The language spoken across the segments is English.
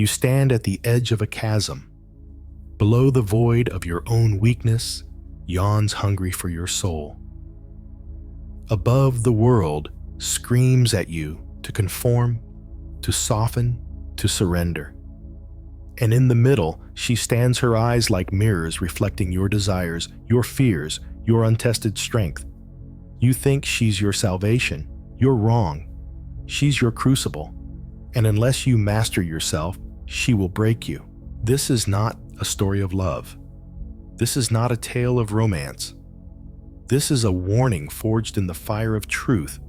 You stand at the edge of a chasm. Below the void of your own weakness yawns hungry for your soul. Above, the world screams at you to conform, to soften, to surrender. And in the middle, she stands, her eyes like mirrors reflecting your desires, your fears, your untested strength. You think she's your salvation. You're wrong. She's your crucible. And unless you master yourself, she will break you. This is not a story of love. This is not a tale of romance. This is a warning forged in the fire of truth,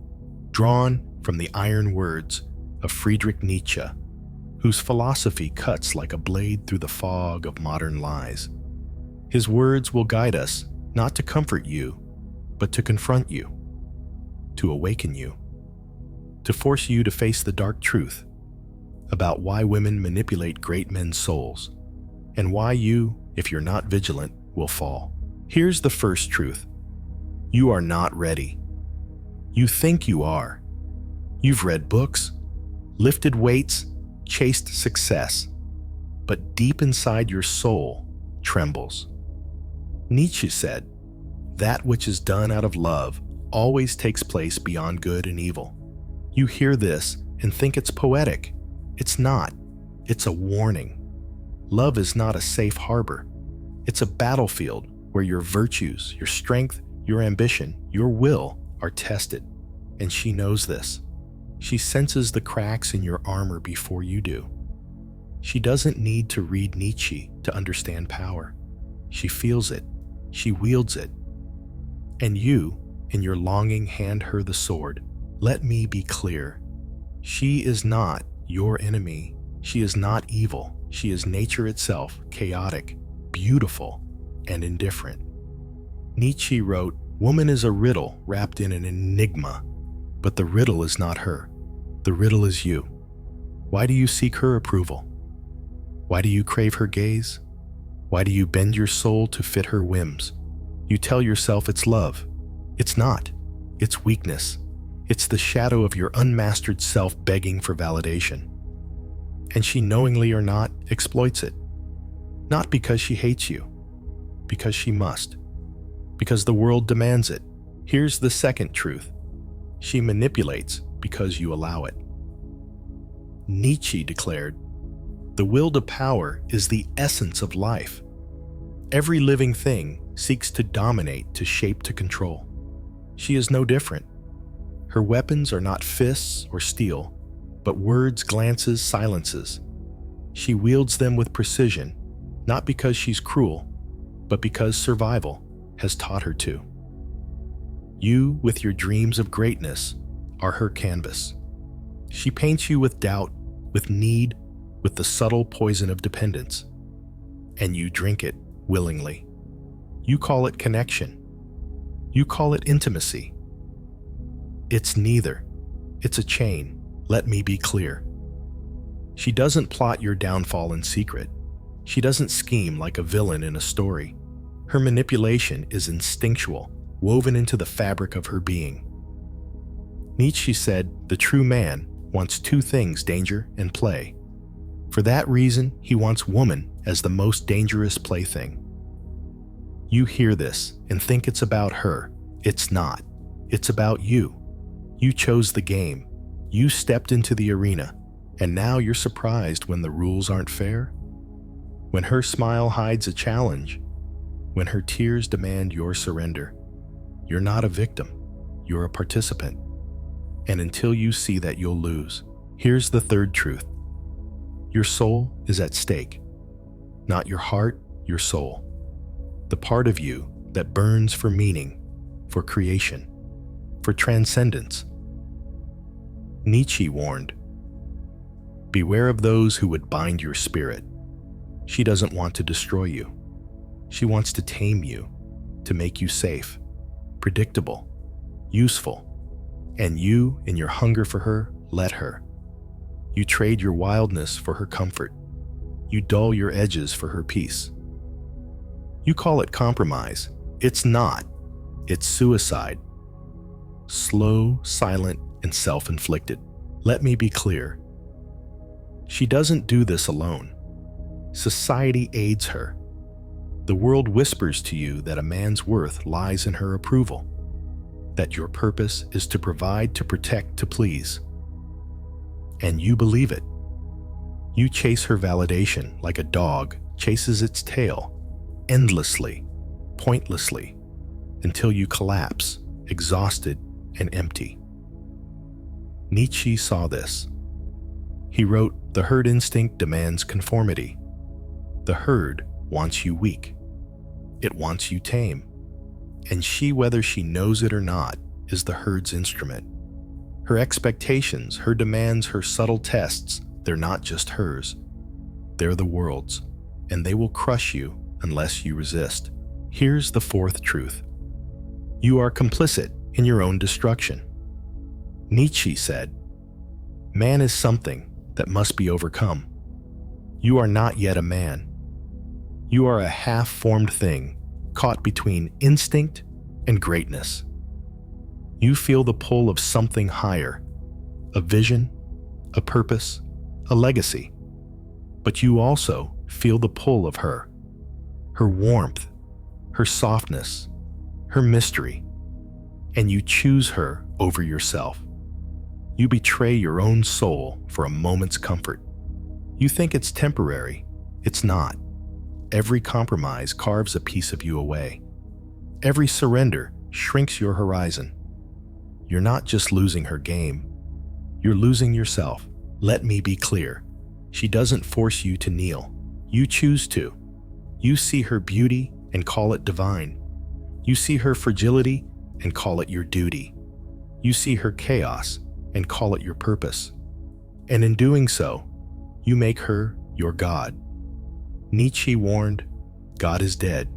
drawn from the iron words of Friedrich Nietzsche, whose philosophy cuts like a blade through the fog of modern lies. His words will guide us, not to comfort you, but to confront you, to awaken you, to force you to face the dark truth about why women manipulate great men's souls, and why you, if you're not vigilant, will fall. Here's the first truth. You are not ready. You think you are. You've read books, lifted weights, chased success, but deep inside your soul trembles. Nietzsche said, "That which is done out of love always takes place beyond good and evil." You hear this and think it's poetic. It's not. It's a warning. Love is not a safe harbor. It's a battlefield where your virtues, your strength, your ambition, your will are tested. And she knows this. She senses the cracks in your armor before you do. She doesn't need to read Nietzsche to understand power. She feels it. She wields it. And you, in your longing, hand her the sword. Let me be clear. She is not your enemy. She is not evil. She is nature itself, chaotic, beautiful, and indifferent. Nietzsche wrote, "Woman is a riddle wrapped in an enigma, but the riddle is not her. The riddle is you. Why do you seek her approval? Why do you crave her gaze? Why do you bend your soul to fit her whims? You tell yourself it's love. It's not. It's weakness. It's the shadow of your unmastered self begging for validation. And she, knowingly or not, exploits it. Not because she hates you, because she must. Because the world demands it. Here's the second truth. She manipulates because you allow it. Nietzsche declared, "The will to power is the essence of life. Every living thing seeks to dominate, to shape, to control. She is no different. Her weapons are not fists or steel, but words, glances, silences. She wields them with precision, not because she's cruel, but because survival has taught her to. You, with your dreams of greatness, are her canvas. She paints you with doubt, with need, with the subtle poison of dependence. And you drink it willingly. You call it connection. You call it intimacy. It's neither. It's a chain. Let me be clear. She doesn't plot your downfall in secret. She doesn't scheme like a villain in a story. Her manipulation is instinctual, woven into the fabric of her being. Nietzsche said, "The true man wants two things, danger and play. For that reason, he wants woman as the most dangerous plaything." You hear this and think it's about her. It's not. It's about you. You chose the game. You stepped into the arena, and now you're surprised when the rules aren't fair? When her smile hides a challenge, when her tears demand your surrender. You're not a victim, you're a participant. And until you see that, you'll lose. Here's the third truth. Your soul is at stake. Not your heart, your soul. The part of you that burns for meaning, for creation, for transcendence. Nietzsche warned, "Beware of those who would bind your spirit." She doesn't want to destroy you. She wants to tame you, to make you safe, predictable, useful. And you, in your hunger for her, let her. You trade your wildness for her comfort. You dull your edges for her peace. You call it compromise. It's not. It's suicide. Slow, silent, and self-inflicted. Let me be clear. She doesn't do this alone. Society aids her. The world whispers to you that a man's worth lies in her approval, that your purpose is to provide, to protect, to please. And you believe it. You chase her validation like a dog chases its tail, endlessly, pointlessly, until you collapse, exhausted and empty. Nietzsche saw this. He wrote, "The herd instinct demands conformity. The herd wants you weak. It wants you tame. And she, whether she knows it or not, is the herd's instrument. Her expectations, her demands, her subtle tests, they're not just hers. They're the world's, and they will crush you unless you resist." Here's the fourth truth. You are complicit in your own destruction. Nietzsche said, "Man is something that must be overcome. You are not yet a man. You are a half-formed thing caught between instinct and greatness. You feel the pull of something higher, a vision, a purpose, a legacy. But you also feel the pull of her warmth, her softness, her mystery, and you choose her over yourself. You betray your own soul for a moment's comfort. You think it's temporary. It's not. Every compromise carves a piece of you away. Every surrender shrinks your horizon. You're not just losing her game. You're losing yourself. Let me be clear. She doesn't force you to kneel. You choose to. You see her beauty and call it divine. You see her fragility and call it your duty. You see her chaos and call it your purpose. And in doing so, you make her your God. Nietzsche warned, "God is dead,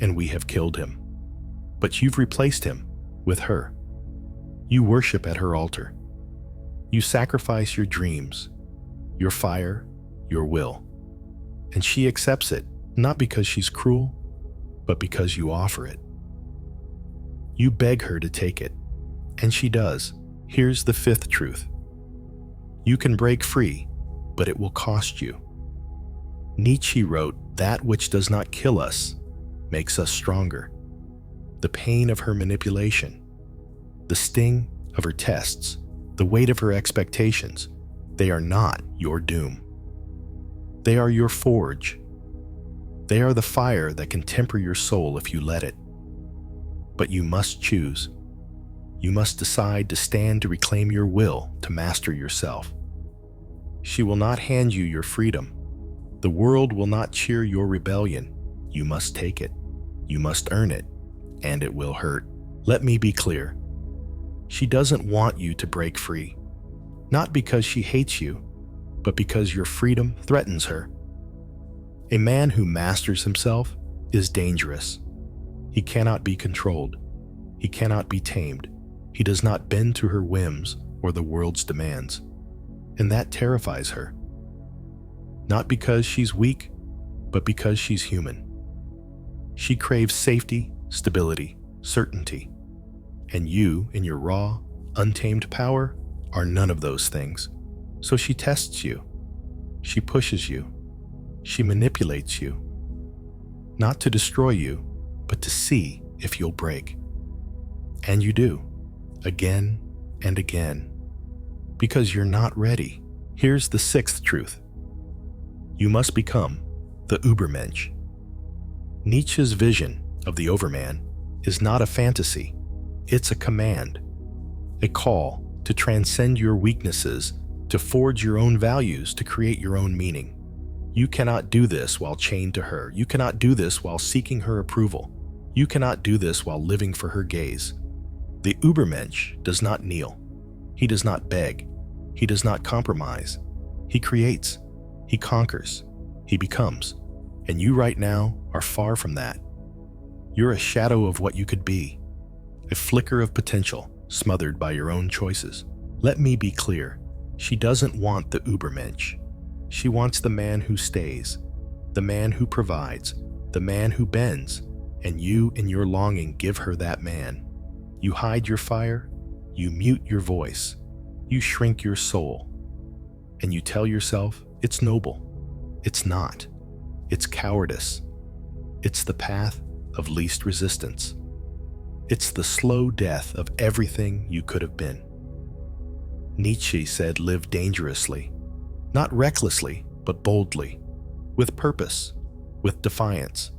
and we have killed him." But you've replaced him with her. You worship at her altar. You sacrifice your dreams, your fire, your will. And she accepts it, not because she's cruel, but because you offer it. You beg her to take it, and she does. Here's the fifth truth. You can break free, but it will cost you. Nietzsche wrote, "That which does not kill us makes us stronger." The pain of her manipulation, the sting of her tests, the weight of her expectations, they are not your doom. They are your forge. They are the fire that can temper your soul if you let it. But you must choose. You must decide to stand to reclaim your will, to master yourself. She will not hand you your freedom. The world will not cheer your rebellion. You must take it. You must earn it, and it will hurt. Let me be clear. She doesn't want you to break free, not because she hates you, but because your freedom threatens her. A man who masters himself is dangerous. He cannot be controlled. He cannot be tamed. He does not bend to her whims or the world's demands. And that terrifies her. Not because she's weak, but because she's human. She craves safety, stability, certainty. And you, in your raw, untamed power, are none of those things. So she tests you. She pushes you. She manipulates you. Not to destroy you, but to see if you'll break. And you do, again and again, because you're not ready. Here's the sixth truth. You must become the Übermensch. Nietzsche's vision of the Overman is not a fantasy. It's a command, a call to transcend your weaknesses, to forge your own values, to create your own meaning. You cannot do this while chained to her. You cannot do this while seeking her approval. You cannot do this while living for her gaze. The Übermensch does not kneel. He does not beg. He does not compromise. He creates. He conquers. He becomes. And you right now are far from that. You're a shadow of what you could be, a flicker of potential smothered by your own choices. Let me be clear. She doesn't want the Übermensch. She wants the man who stays, the man who provides, the man who bends, and you, in your longing, give her that man. You hide your fire, you mute your voice, you shrink your soul. and you tell yourself it's noble. It's not. It's cowardice. It's the path of least resistance. It's the slow death of everything you could have been. Nietzsche said, live dangerously, not recklessly, but boldly, with purpose, with defiance,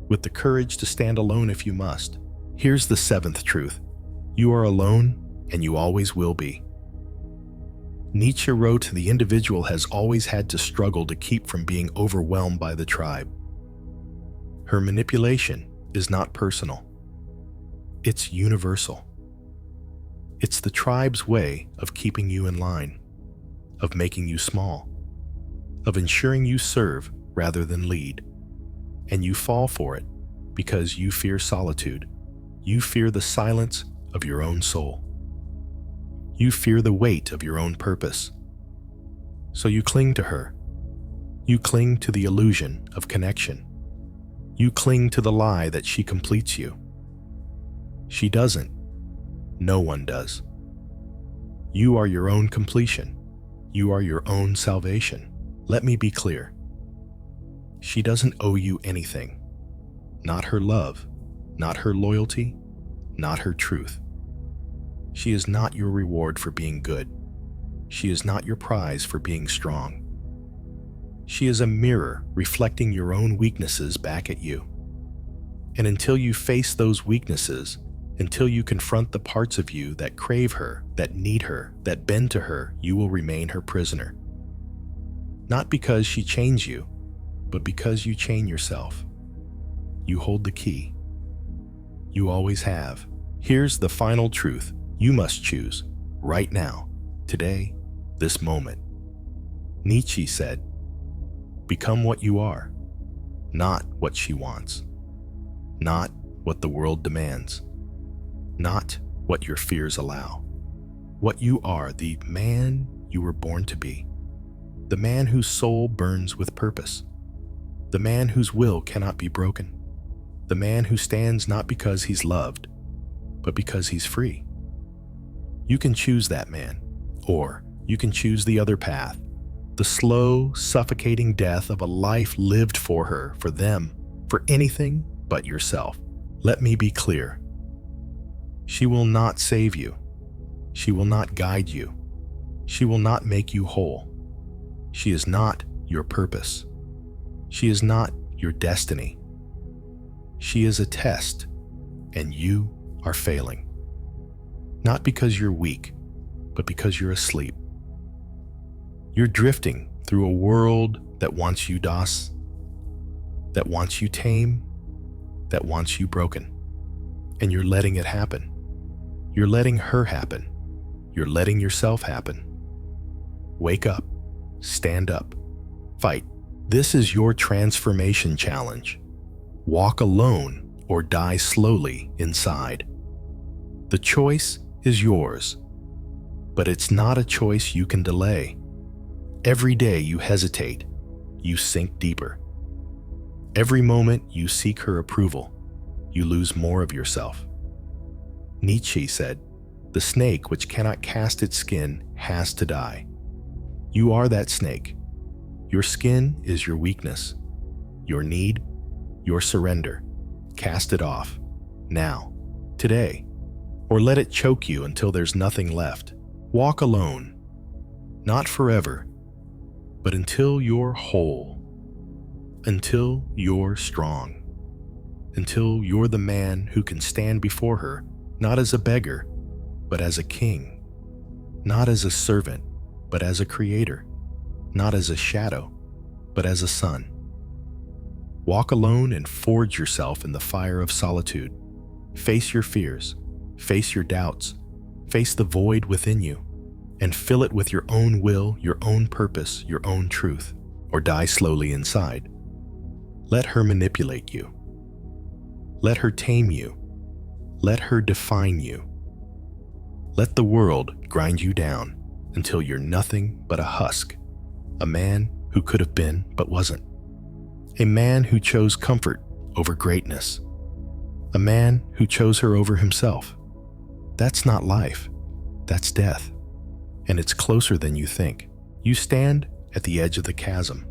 with the courage to stand alone if you must. Here's the seventh truth. You are alone, and you always will be. Nietzsche wrote, the individual has always had to struggle to keep from being overwhelmed by the tribe. Her manipulation is not personal. It's universal. It's the tribe's way of keeping you in line, of making you small, of ensuring you serve rather than lead. And you fall for it because you fear solitude. You fear the silence of your own soul. You fear the weight of your own purpose. So you cling to her. You cling to the illusion of connection. You cling to the lie that she completes you. She doesn't. No one does. You are your own completion. You are your own salvation. Let me be clear. She doesn't owe you anything. Not her love, not her loyalty, not her truth. She is not your reward for being good. She is not your prize for being strong. She is a mirror reflecting your own weaknesses back at you. And until you face those weaknesses, until you confront the parts of you that crave her, that need her, that bend to her, you will remain her prisoner. Not because she chains you, but because you chain yourself. You hold the key. You always have. Here's the final truth. You must choose, right now, today, this moment. Nietzsche said, become what you are, not what she wants, not what the world demands, not what your fears allow. What you are, the man you were born to be, the man whose soul burns with purpose, the man whose will cannot be broken, the man who stands not because he's loved, but because he's free. You can choose that man, or you can choose the other path, the slow, suffocating death of a life lived for her, for them, for anything but yourself. Let me be clear. She will not save you. She will not guide you. She will not make you whole. She is not your purpose. She is not your destiny. She is a test, and you are failing. Not because you're weak, but because you're asleep. You're drifting through a world that wants you DOS, that wants you tame, that wants you broken. And you're letting it happen. You're letting her happen. You're letting yourself happen. Wake up, stand up, fight. This is your transformation challenge. Walk alone or die slowly inside. The choice is yours, but it's not a choice you can delay. Every day you hesitate, you sink deeper. Every moment you seek her approval, you lose more of yourself. Nietzsche said, the snake which cannot cast its skin has to die. You are that snake. Your skin is your weakness, your need, your surrender. Cast it off, now, today. Or let it choke you until there's nothing left. Walk alone, not forever, but until you're whole, until you're strong, until you're the man who can stand before her, not as a beggar, but as a king, not as a servant, but as a creator, not as a shadow, but as a son. Walk alone and forge yourself in the fire of solitude. Face your fears. Face your doubts, face the void within you, and fill it with your own will, your own purpose, your own truth, or die slowly inside. Let her manipulate you. Let her tame you. Let her define you. Let the world grind you down until you're nothing but a husk, a man who could have been but wasn't, a man who chose comfort over greatness, a man who chose her over himself. That's not life, that's death, and it's closer than you think. You stand at the edge of the chasm.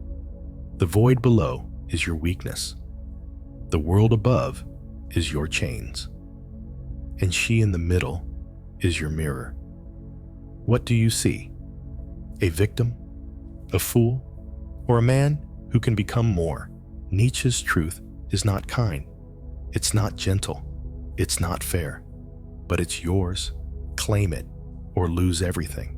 The void below is your weakness. The world above is your chains. And she in the middle is your mirror. What do you see? A victim? A fool? Or a man who can become more? Nietzsche's truth is not kind. It's not gentle. It's not fair. But it's yours. Claim it or lose everything.